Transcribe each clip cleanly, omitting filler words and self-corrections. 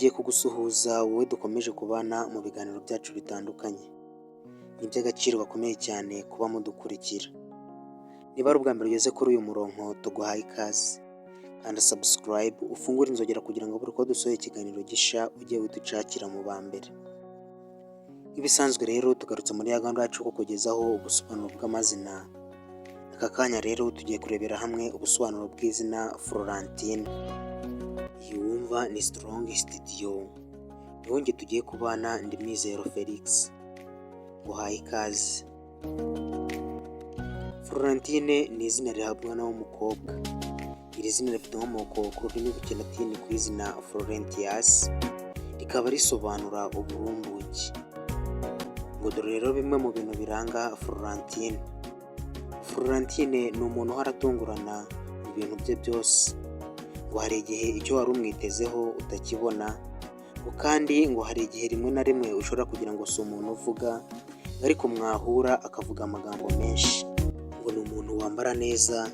nongeye kugusuhuza wowe dukomeje kubana mu biganiro byacu bitandukanye. Ni iby'agaciro gakomeye cyane kuba mudukurikira. Niba ari ubwa mbere ugeze kuri uyu murongo tuguhaye ikaze. Kanda subscribe ufungure inzogera kugira ngo buri uko dusohoye ikiganiro gisha ujye uducakira mu ba mbere. Nk'ibisanzwe rero tugarutse muri ya gahunda yacu yo kukugezaho ubusobanuro bw'amazina. Aka kanya rero tugiye kurebera hamwe ubusobanuro bw'izina Florentine. Iyi wumva ni Strong Studio. Nihonge tugiye kubana ndi Mwizero Felix. Nguhaye ikaze. Florentine ni izina rihabwa umwana w'umukobwa. Iri zina rifite inkomoko ku rurimi rw'Ikilatini ku izina Florentius, rikaba risobanura uburumbuke. Ngo dore rero bimwe mu bintu biranga Florentine. Florentine ni umuntu uhora atungurana mu bintu bye byose. Ngo hari igihe icyo wari umwitezeho utakibona, ngo kandi ngo hari igihe rimwe na rimwe ushobora kugira ngo si umuntu uvuga, ariko mwahura akavuga amagambo menshi. Ngo ni umuntu wambara neza,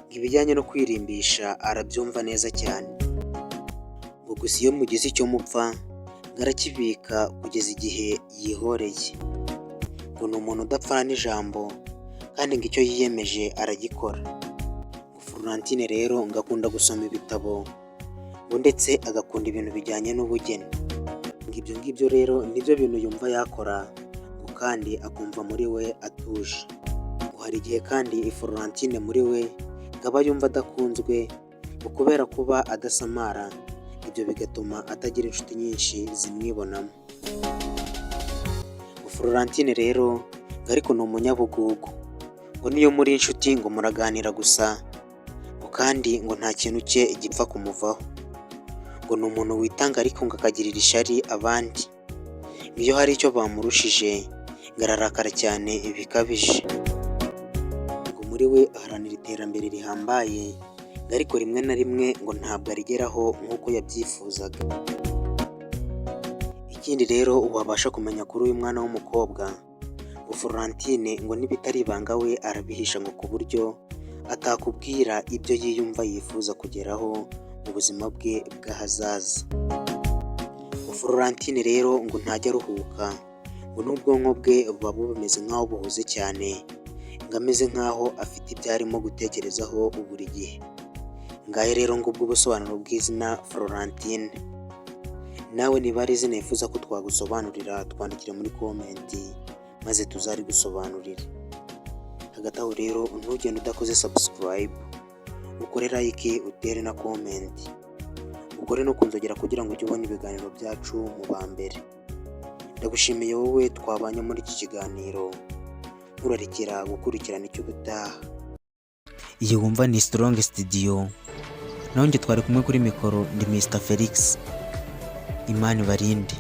ibijyanye no kwirimbisha arabyumva neza cyane. Ngo gusa iyo mugize icyo mupfa arakibika kugeza igihe yihoreye. Ngo ni umuntu udapfana n'ijambo kandi ngo icyo yiyemeje aragikora. Florentine rero ngo akunda gusoma ibitabo, ngo ndetse agakunda ibintu bijyanye n'ubugeni. Ngo ibyo ngibyo rero nibyo bintu yumva yakora, ngo kandi akumva muri we atuje. Ngo hari igihe kandi Florentine muri we aba yumva adakunzwe, ngo kubera kuba adasamara, ibyo bigatuma atagira inshuti nyinshi zimwibonamo. Ngo Florentine rero ariko ni umunyabugugu. Ngo niyo muri inshuti ngo muraganira gusa, ngo kandi ngo nta kintu cye gipfa kumuvaho. Ngo ni umuntu witanga ariko ngo akagirira ishyari abandi. Iyo hari icyo bamurushije ngo ararakara cyane bikabije. Ngo muri we aharanira iterambere rihambaye, ariko rimwe na rimwe ngo ntabwo arigeraho nk'uko yabyifuzaga. Ikindi rero wabasha kumenya kuri uyu mwana w'umukobwa, ngo Florentine ngo n'ibitari ibanga we arabihisha, ngo ku buryo atakubwira ibyo yiyumva yifuza kugeraho mu buzima bwe bw'ahazaza. Ngo Florentine rero ngo ntajya aruhuka, ngo n'ubwonko bwe buba bumeze nk'aho buhuze cyane, ngo ameze nk'aho afite ibyo arimo gutekerezaho buri gihe. Ngahe rero ngo ubwo busobanuro bw'izina Florentine. Nawe niba ari izina yifuza ko twagusobanurira, twandikire muri komenti maze tuzarigusobanurira. Hagati aho rero ntugende udakoze subscribe, ukore like, utere na comment, ukore no kunzogera kugira ngo ujye ubona ibiganiro byacu mu ba mbere. Ndagushimiye wowe twabanye muri iki kiganiro, urarikira gukurikirana icyo gutaha. Iyi wumva ni Strong Studio. Nonge twari kumwe kuri mikoro ndi Mr Felix. Imana ibarinde.